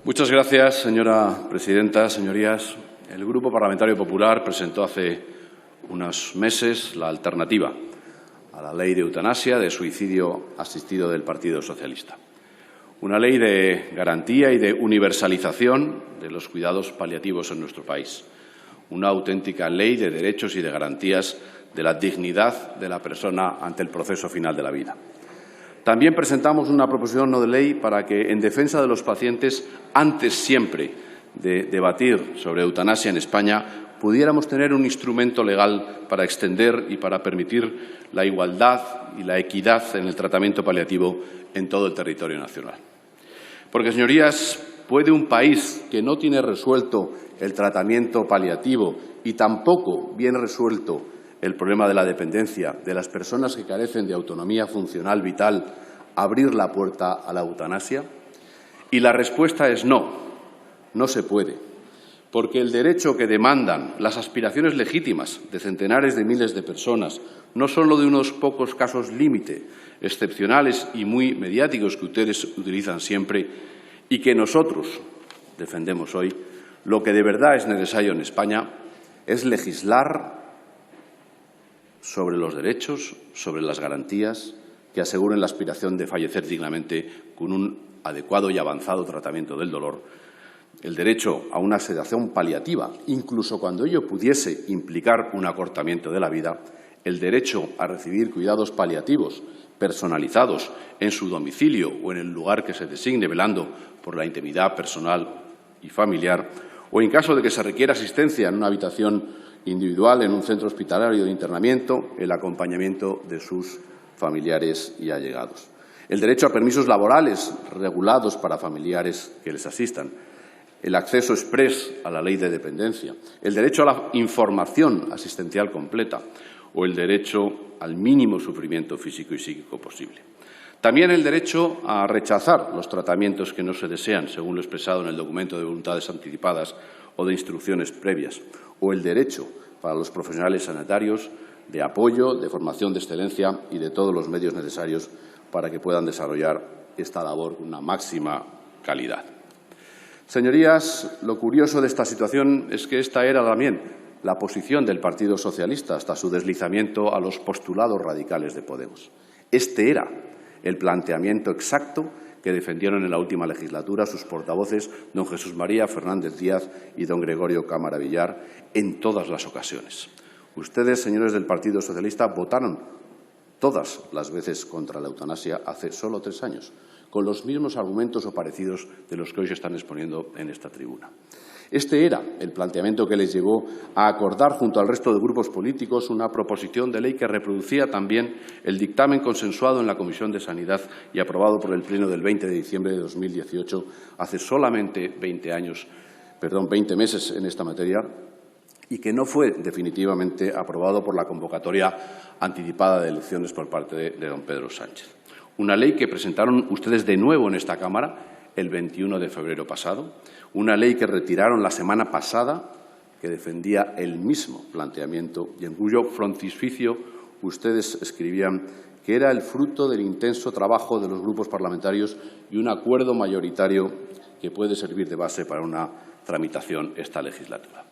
Muchas gracias, señora presidenta. Señorías, el Grupo Parlamentario Popular presentó hace unos meses la alternativa a la ley de eutanasia, de suicidio asistido del Partido Socialista. Una ley de garantía y de universalización de los cuidados paliativos en nuestro país. Una auténtica ley de derechos y de garantías de la dignidad de la persona ante el proceso final de la vida. También presentamos una proposición no de ley para que, en defensa de los pacientes, antes siempre de debatir sobre eutanasia en España, pudiéramos tener un instrumento legal para extender y para permitir la igualdad y la equidad en el tratamiento paliativo en todo el territorio nacional. Porque, señorías, ¿puede un país que no tiene resuelto el tratamiento paliativo y tampoco bien resuelto el problema de la dependencia de las personas que carecen de autonomía funcional vital, abrir la puerta a la eutanasia? Y la respuesta es no, no se puede, porque el derecho que demandan las aspiraciones legítimas de centenares de miles de personas, no solo de unos pocos casos límite, excepcionales y muy mediáticos que ustedes utilizan siempre y que nosotros defendemos hoy, lo que de verdad es necesario en España es legislar sobre los derechos, sobre las garantías que aseguren la aspiración de fallecer dignamente con un adecuado y avanzado tratamiento del dolor, el derecho a una sedación paliativa, incluso cuando ello pudiese implicar un acortamiento de la vida, el derecho a recibir cuidados paliativos personalizados en su domicilio o en el lugar que se designe, velando por la intimidad personal y familiar, o en caso de que se requiera asistencia en una habitación individual en un centro hospitalario de internamiento, el acompañamiento de sus familiares y allegados. El derecho a permisos laborales regulados para familiares que les asistan. El acceso exprés a la ley de dependencia. El derecho a la información asistencial completa o el derecho al mínimo sufrimiento físico y psíquico posible. También el derecho a rechazar los tratamientos que no se desean, según lo expresado en el documento de voluntades anticipadas o de instrucciones previas, o el derecho para los profesionales sanitarios de apoyo, de formación de excelencia y de todos los medios necesarios para que puedan desarrollar esta labor con una máxima calidad. Señorías, lo curioso de esta situación es que esta era también la posición del Partido Socialista hasta su deslizamiento a los postulados radicales de Podemos. Este era el planteamiento exacto que defendieron en la última legislatura sus portavoces don Jesús María Fernández Díaz y don Gregorio Cámara Villar en todas las ocasiones. Ustedes, señores del Partido Socialista, votaron todas las veces contra la eutanasia hace solo 3 años, con los mismos argumentos o parecidos de los que hoy se están exponiendo en esta tribuna. Este era el planteamiento que les llevó a acordar junto al resto de grupos políticos una proposición de ley que reproducía también el dictamen consensuado en la Comisión de Sanidad y aprobado por el Pleno del 20 de diciembre de 2018, hace solamente 20 meses en esta materia, y que no fue definitivamente aprobado por la convocatoria anticipada de elecciones por parte de don Pedro Sánchez. Una ley que presentaron ustedes de nuevo en esta Cámara el 21 de febrero pasado, una ley que retiraron la semana pasada, que defendía el mismo planteamiento y en cuyo frontispicio ustedes escribían que era el fruto del intenso trabajo de los grupos parlamentarios y un acuerdo mayoritario que puede servir de base para una tramitación esta legislatura.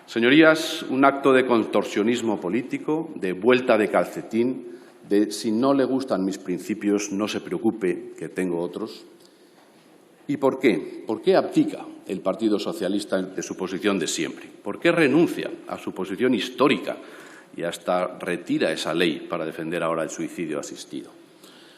Señorías, un acto de contorsionismo político, de vuelta de calcetín, de si no le gustan mis principios, no se preocupe que tengo otros. ¿Y por qué? ¿Por qué abdica el Partido Socialista de su posición de siempre? ¿Por qué renuncia a su posición histórica y hasta retira esa ley para defender ahora el suicidio asistido?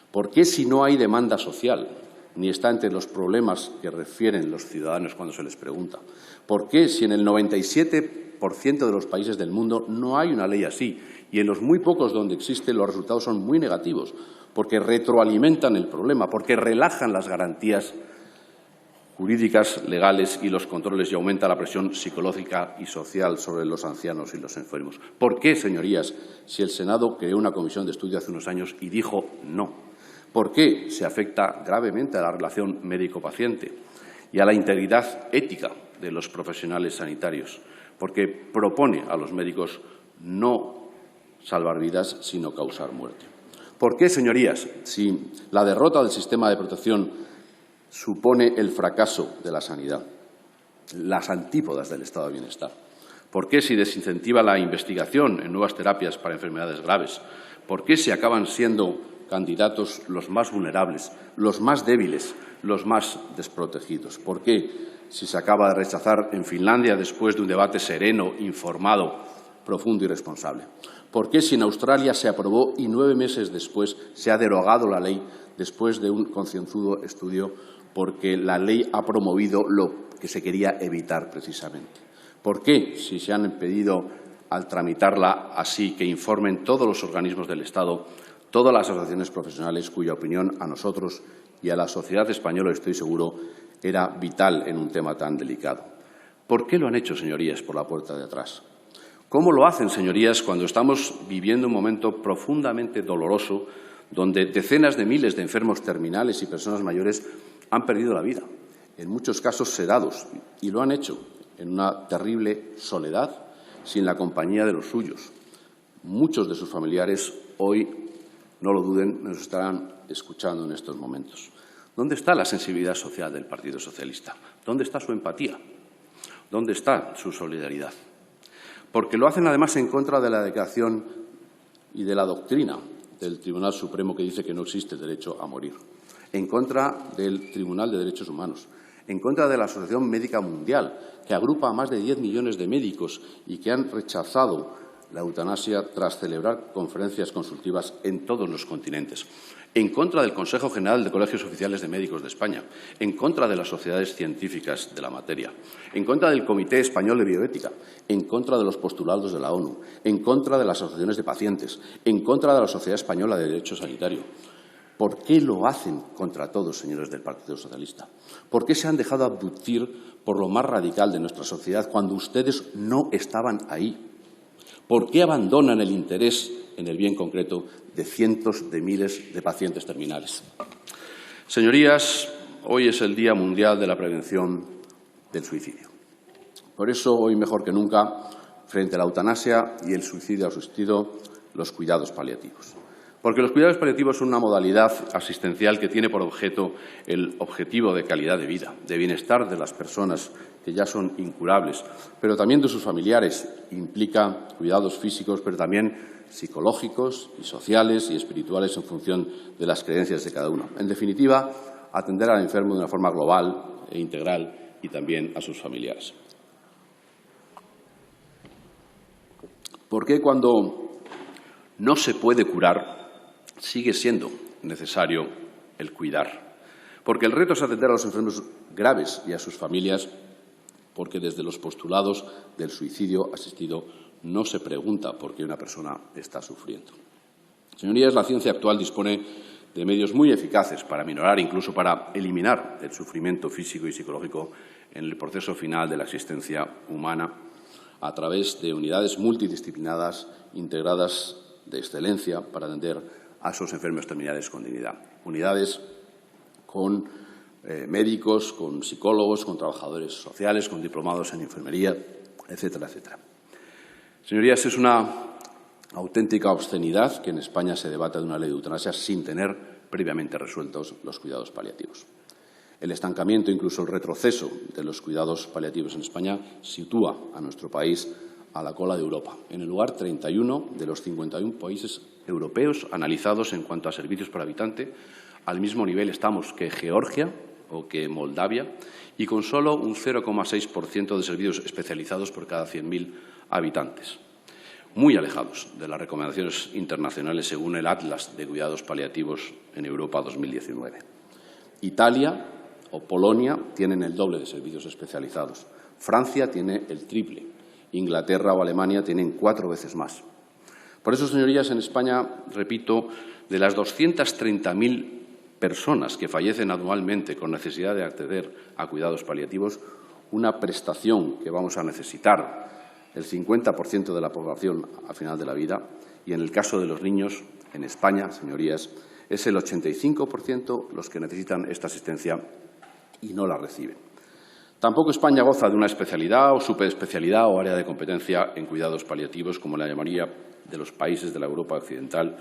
¿Por qué, si no hay demanda social, ni está entre los problemas que refieren los ciudadanos cuando se les pregunta? ¿Por qué, si en el 97% de los países del mundo no hay una ley así y en los muy pocos donde existe los resultados son muy negativos? Porque retroalimentan el problema, porque relajan las garantías jurídicas, legales y los controles y aumenta la presión psicológica y social sobre los ancianos y los enfermos. ¿Por qué, señorías, si el Senado creó una comisión de estudio hace unos años y dijo no? ¿Por qué se afecta gravemente a la relación médico-paciente y a la integridad ética de los profesionales sanitarios? Porque propone a los médicos no salvar vidas, sino causar muerte. ¿Por qué, señorías, si la derrota del sistema de protección supone el fracaso de la sanidad, las antípodas del estado de bienestar? ¿Por qué se desincentiva la investigación en nuevas terapias para enfermedades graves? ¿Por qué se acaban siendo candidatos los más vulnerables, los más débiles, los más desprotegidos? ¿Por qué, si se acaba de rechazar en Finlandia después de un debate sereno, informado, profundo y responsable? ¿Por qué, si en Australia se aprobó y 9 meses después se ha derogado la ley después de un concienzudo estudio, porque la ley ha promovido lo que se quería evitar precisamente? ¿Por qué, si se han pedido al tramitarla así que informen todos los organismos del Estado, todas las asociaciones profesionales, cuya opinión a nosotros y a la sociedad española, estoy seguro, era vital en un tema tan delicado? ¿Por qué lo han hecho, señorías, por la puerta de atrás? ¿Cómo lo hacen, señorías, cuando estamos viviendo un momento profundamente doloroso donde decenas de miles de enfermos terminales y personas mayores han perdido la vida, en muchos casos sedados, y lo han hecho en una terrible soledad, sin la compañía de los suyos? Muchos de sus familiares hoy, no lo duden, nos estarán escuchando en estos momentos. ¿Dónde está la sensibilidad social del Partido Socialista? ¿Dónde está su empatía? ¿Dónde está su solidaridad? Porque lo hacen, además, en contra de la declaración y de la doctrina del Tribunal Supremo, que dice que no existe el derecho a morir, en contra del Tribunal de Derechos Humanos, en contra de la Asociación Médica Mundial, que agrupa a más de 10 millones de médicos y que han rechazado la eutanasia tras celebrar conferencias consultivas en todos los continentes, en contra del Consejo General de Colegios Oficiales de Médicos de España, en contra de las sociedades científicas de la materia, en contra del Comité Español de Bioética, en contra de los postulados de la ONU, en contra de las asociaciones de pacientes, en contra de la Sociedad Española de Derecho Sanitario. ¿Por qué lo hacen contra todos, señores del Partido Socialista? ¿Por qué se han dejado abducir por lo más radical de nuestra sociedad cuando ustedes no estaban ahí? ¿Por qué abandonan el interés en el bien concreto de cientos de miles de pacientes terminales? Señorías, hoy es el Día Mundial de la Prevención del Suicidio. Por eso, hoy mejor que nunca, frente a la eutanasia y el suicidio asistido, los cuidados paliativos. Porque los cuidados paliativos son una modalidad asistencial que tiene por objeto el objetivo de calidad de vida, de bienestar de las personas que ya son incurables, pero también de sus familiares. Implica cuidados físicos, pero también psicológicos y sociales y espirituales en función de las creencias de cada uno. En definitiva, atender al enfermo de una forma global e integral y también a sus familiares. ¿Por qué cuando no se puede curar sigue siendo necesario el cuidar? Porque el reto es atender a los enfermos graves y a sus familias, porque desde los postulados del suicidio asistido no se pregunta por qué una persona está sufriendo. Señorías, la ciencia actual dispone de medios muy eficaces para minorar, incluso para eliminar el sufrimiento físico y psicológico en el proceso final de la existencia humana, a través de unidades multidisciplinadas integradas de excelencia para atender a esos enfermos terminales con dignidad. Unidades con médicos, con psicólogos, con trabajadores sociales, con diplomados en enfermería, etcétera, etcétera. Señorías, es una auténtica obscenidad que en España se debata de una ley de eutanasia sin tener previamente resueltos los cuidados paliativos. El estancamiento, incluso el retroceso de los cuidados paliativos en España sitúa a nuestro país a la cola de Europa, en el lugar 31 de los 51 países europeos analizados en cuanto a servicios por habitante. Al mismo nivel estamos que Georgia o que Moldavia, y con solo un 0,6% de servicios especializados por cada 100.000 habitantes. Muy alejados de las recomendaciones internacionales según el Atlas de Cuidados Paliativos en Europa 2019. Italia o Polonia tienen el doble de servicios especializados. Francia tiene el triple. Inglaterra o Alemania tienen 4 veces más. Por eso, señorías, en España, repito, de las 230.000 personas que fallecen anualmente con necesidad de acceder a cuidados paliativos, una prestación que vamos a necesitar el 50% de la población al final de la vida, y en el caso de los niños, en España, señorías, es el 85% los que necesitan esta asistencia y no la reciben. Tampoco España goza de una especialidad o superespecialidad o área de competencia en cuidados paliativos, como la mayoría de los países de la Europa occidental,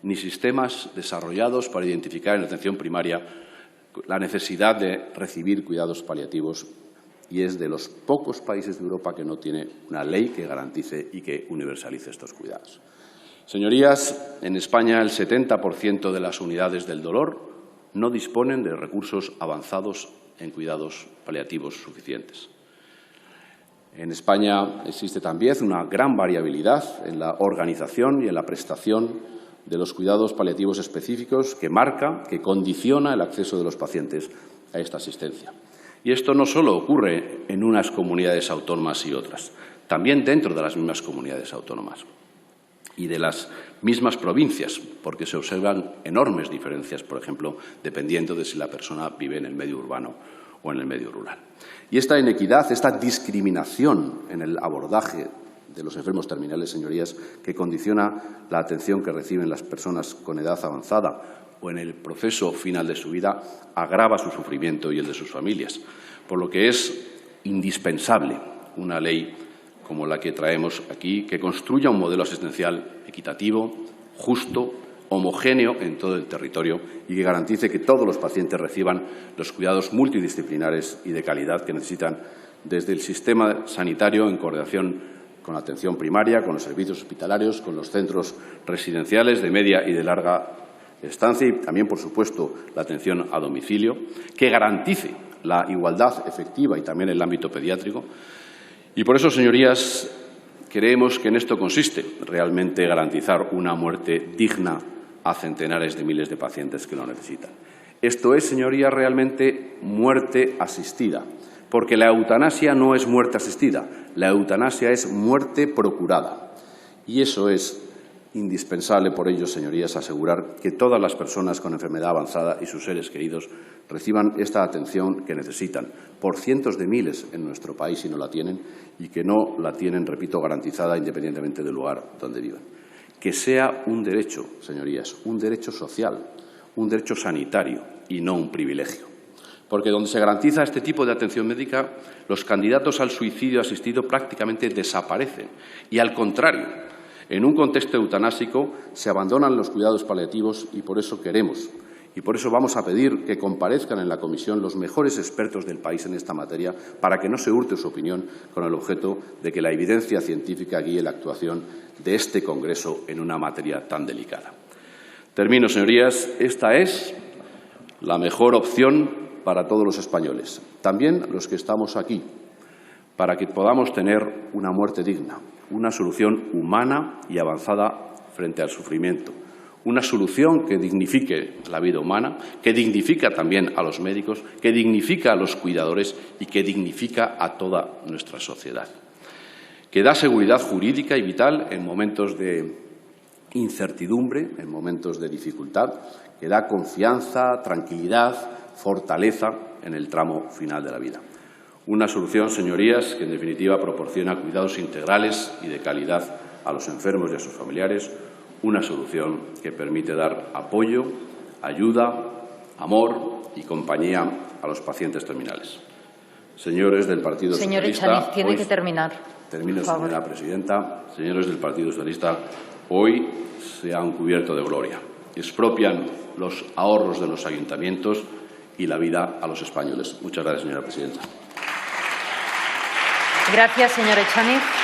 ni sistemas desarrollados para identificar en la atención primaria la necesidad de recibir cuidados paliativos y es de los pocos países de Europa que no tiene una ley que garantice y que universalice estos cuidados. Señorías, en España el 70% de las unidades del dolor no disponen de recursos avanzados en cuidados paliativos suficientes. En España existe también una gran variabilidad en la organización y en la prestación de los cuidados paliativos específicos que marca, que condiciona el acceso de los pacientes a esta asistencia. Y esto no solo ocurre en unas comunidades autónomas y otras, también dentro de las mismas comunidades autónomas y de las mismas provincias, porque se observan enormes diferencias, por ejemplo, dependiendo de si la persona vive en el medio urbano o en el medio rural. Y esta inequidad, esta discriminación en el abordaje de los enfermos terminales, señorías, que condiciona la atención que reciben las personas con edad avanzada o en el proceso final de su vida, agrava su sufrimiento y el de sus familias, por lo que es indispensable una ley como la que traemos aquí, que construya un modelo asistencial equitativo, justo, homogéneo en todo el territorio y que garantice que todos los pacientes reciban los cuidados multidisciplinares y de calidad que necesitan desde el sistema sanitario en coordinación con la atención primaria, con los servicios hospitalarios, con los centros residenciales de media y de larga estancia y también, por supuesto, la atención a domicilio, que garantice la igualdad efectiva y también en el ámbito pediátrico. Y por eso, señorías, creemos que en esto consiste realmente garantizar una muerte digna a centenares de miles de pacientes que lo necesitan. Esto es, señorías, realmente muerte asistida, porque la eutanasia no es muerte asistida, la eutanasia es muerte procurada. Y eso es indispensable, por ello, señorías, asegurar que todas las personas con enfermedad avanzada y sus seres queridos reciban esta atención que necesitan, por cientos de miles en nuestro país si no la tienen y que no la tienen, repito, garantizada independientemente del lugar donde vivan. Que sea un derecho, señorías, un derecho social, un derecho sanitario y no un privilegio. Porque donde se garantiza este tipo de atención médica, los candidatos al suicidio asistido prácticamente desaparecen y, al contrario, en un contexto eutanásico se abandonan los cuidados paliativos y por eso queremos y por eso vamos a pedir que comparezcan en la comisión los mejores expertos del país en esta materia para que no se hurte su opinión con el objeto de que la evidencia científica guíe la actuación de este Congreso en una materia tan delicada. Termino, señorías. Esta es la mejor opción para todos los españoles, también los que estamos aquí, para que podamos tener una muerte digna, una solución humana y avanzada frente al sufrimiento, una solución que dignifique la vida humana, que dignifica también a los médicos, que dignifica a los cuidadores y que dignifica a toda nuestra sociedad, que da seguridad jurídica y vital en momentos de incertidumbre, en momentos de dificultad, que da confianza, tranquilidad, fortaleza en el tramo final de la vida. Una solución, señorías, que en definitiva proporciona cuidados integrales y de calidad a los enfermos y a sus familiares, una solución que permite dar apoyo, ayuda, amor y compañía a los pacientes terminales. Señores del Partido Socialista... Señor Echaniz, tiene que terminar. Termino, señora presidenta. Señores del Partido Socialista, hoy se han cubierto de gloria. Expropian los ahorros de los ayuntamientos y la vida a los españoles. Muchas gracias, señora presidenta. Gracias, señor Echaniz.